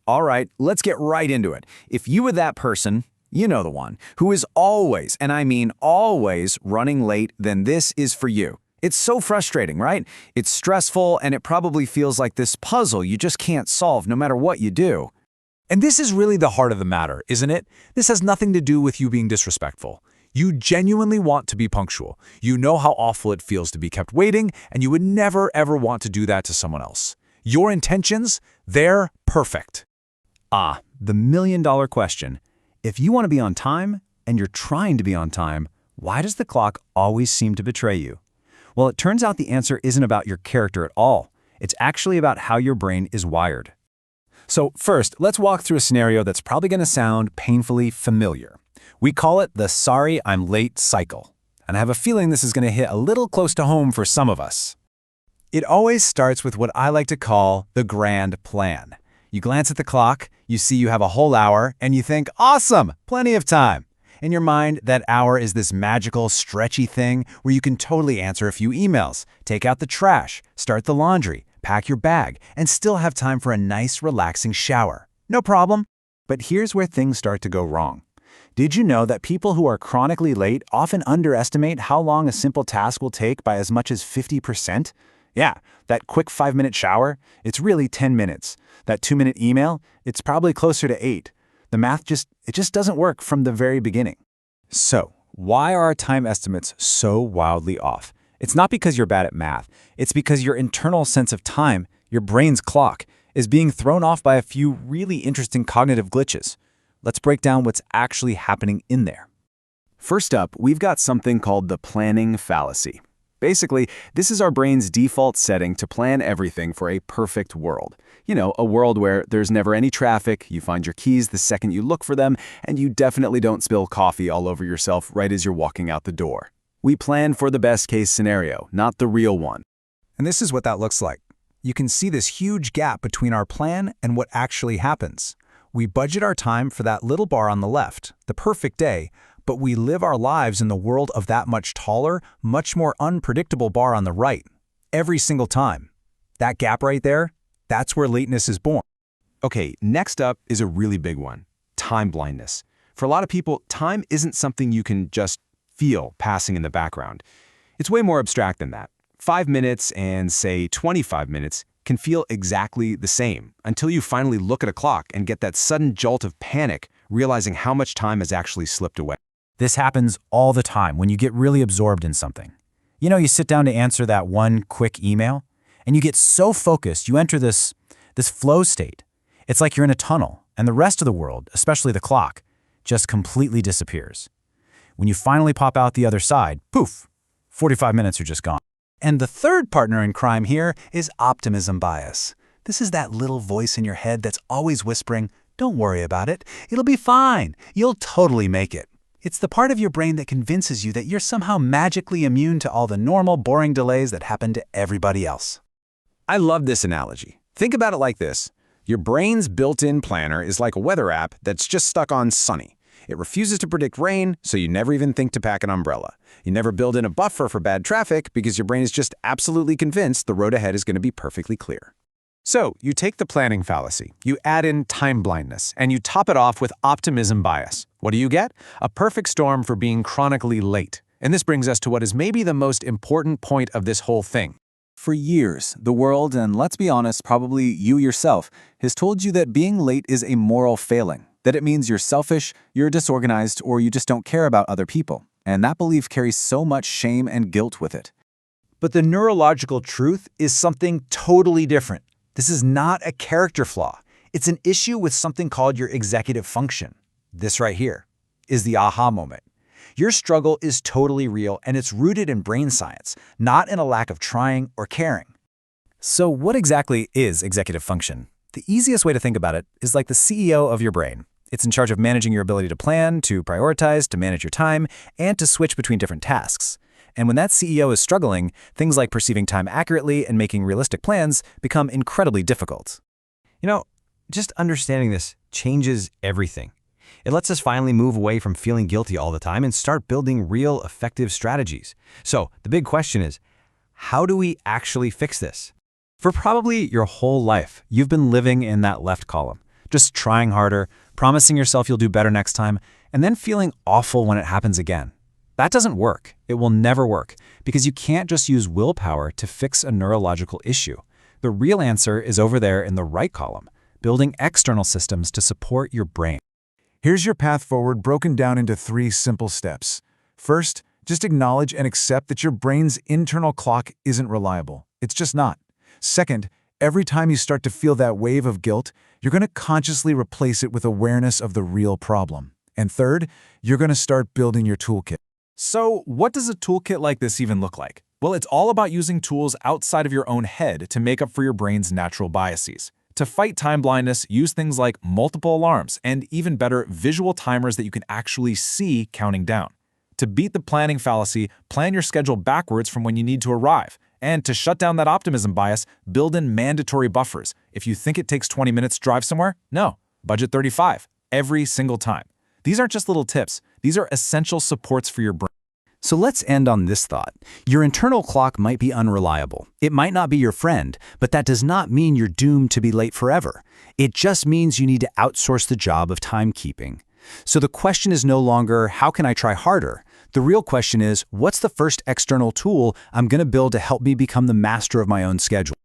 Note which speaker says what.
Speaker 1: All right, let's get right into it. If you were that person, you know the one, who is always, and I mean always, running late, then this is for you. It's so frustrating, right? It's stressful, and it probably feels like this puzzle you just can't solve no matter what you do.
Speaker 2: And this is really the heart of the matter, isn't it? This has nothing to do with you being disrespectful. You genuinely want to be punctual. You know how awful it feels to be kept waiting, and you would never, ever want to do that to someone else. Your intentions, they're perfect.
Speaker 1: The million-dollar question. If you want to be on time, and you're trying to be on time, why does the clock always seem to betray you? Well, it turns out the answer isn't about your character at all. It's actually about how your brain is wired. So first, let's walk through a scenario that's probably going to sound painfully familiar. We call it the sorry I'm late cycle. And I have a feeling this is going to hit a little close to home for some of us. It always starts with what I like to call the grand plan. You glance at the clock, you see you have a whole hour, and you think, awesome, plenty of time. In your mind, that hour is this magical, stretchy thing where you can totally answer a few emails, take out the trash, start the laundry, pack your bag, and still have time for a nice, relaxing shower. No problem. But here's where things start to go wrong. Did you know that people who are chronically late often underestimate how long a simple task will take by as much as 50%? Yeah, that quick 5-minute shower, it's really 10 minutes. That 2-minute email, it's probably closer to 8. The math just doesn't work from the very beginning. So, why are our time estimates so wildly off? It's not because you're bad at math. It's because your internal sense of time, your brain's clock, is being thrown off by a few really interesting cognitive glitches. Let's break down what's actually happening in there. First up, we've got something called the planning fallacy. Basically, this is our brain's default setting to plan everything for a perfect world. You know, a world where there's never any traffic, you find your keys the second you look for them, and you definitely don't spill coffee all over yourself right as you're walking out the door. We plan for the best-case scenario, not the real one.
Speaker 2: And this is what that looks like. You can see this huge gap between our plan and what actually happens. We budget our time for that little bar on the left, the perfect day, but we live our lives in the world of that much taller, much more unpredictable bar on the right. Every single time. That gap right there, that's where lateness is born.
Speaker 3: Okay, next up is a really big one, time blindness. For a lot of people, time isn't something you can just feel passing in the background. It's way more abstract than that. 5 minutes and, say, 25 minutes can feel exactly the same until you finally look at a clock and get that sudden jolt of panic, realizing how much time has actually slipped away.
Speaker 1: This happens all the time when you get really absorbed in something. You know, you sit down to answer that one quick email, and you get so focused, you enter this flow state. It's like you're in a tunnel, and the rest of the world, especially the clock, just completely disappears. When you finally pop out the other side, poof, 45 minutes are just gone. And the third partner in crime here is optimism bias. This is that little voice in your head that's always whispering, don't worry about it, it'll be fine, you'll totally make it. It's the part of your brain that convinces you that you're somehow magically immune to all the normal, boring delays that happen to everybody else.
Speaker 3: I love this analogy. Think about it like this. Your brain's built-in planner is like a weather app that's just stuck on sunny. It refuses to predict rain, so you never even think to pack an umbrella. You never build in a buffer for bad traffic because your brain is just absolutely convinced the road ahead is going to be perfectly clear. So, you take the planning fallacy, you add in time blindness, and you top it off with optimism bias. What do you get? A perfect storm for being chronically late. And this brings us to what is maybe the most important point of this whole thing.
Speaker 1: For years, the world, and let's be honest, probably you yourself, has told you that being late is a moral failing, that it means you're selfish, you're disorganized, or you just don't care about other people. And that belief carries so much shame and guilt with it.
Speaker 2: But the neurological truth is something totally different. This is not a character flaw. It's an issue with something called your executive function. This right here is the aha moment. Your struggle is totally real, and it's rooted in brain science, not in a lack of trying or caring.
Speaker 1: So what exactly is executive function? The easiest way to think about it is like the CEO of your brain. It's in charge of managing your ability to plan, to prioritize, to manage your time, and to switch between different tasks. And when that CEO is struggling, things like perceiving time accurately and making realistic plans become incredibly difficult.
Speaker 4: You know, just understanding this changes everything. It lets us finally move away from feeling guilty all the time and start building real, effective strategies. So the big question is, how do we actually fix this?
Speaker 1: For probably your whole life, you've been living in that left column. Just trying harder, promising yourself you'll do better next time, and then feeling awful when it happens again. That doesn't work. It will never work, because you can't just use willpower to fix a neurological issue. The real answer is over there in the right column, building external systems to support your brain.
Speaker 5: Here's your path forward broken down into 3 simple steps. First, just acknowledge and accept that your brain's internal clock isn't reliable. It's just not. Second, every time you start to feel that wave of guilt, you're going to consciously replace it with awareness of the real problem. And third, you're going to start building your toolkit.
Speaker 2: So, what does a toolkit like this even look like? Well, it's all about using tools outside of your own head to make up for your brain's natural biases. To fight time blindness, use things like multiple alarms and, even better, visual timers that you can actually see counting down. To beat the planning fallacy, plan your schedule backwards from when you need to arrive. And to shut down that optimism bias, build in mandatory buffers. If you think it takes 20 minutes to drive somewhere, no, budget 35, every single time. These aren't just little tips. These are essential supports for your brain.
Speaker 1: So let's end on this thought. Your internal clock might be unreliable. It might not be your friend, but that does not mean you're doomed to be late forever. It just means you need to outsource the job of timekeeping. So the question is no longer, how can I try harder? The real question is, what's the first external tool I'm going to build to help me become the master of my own schedule?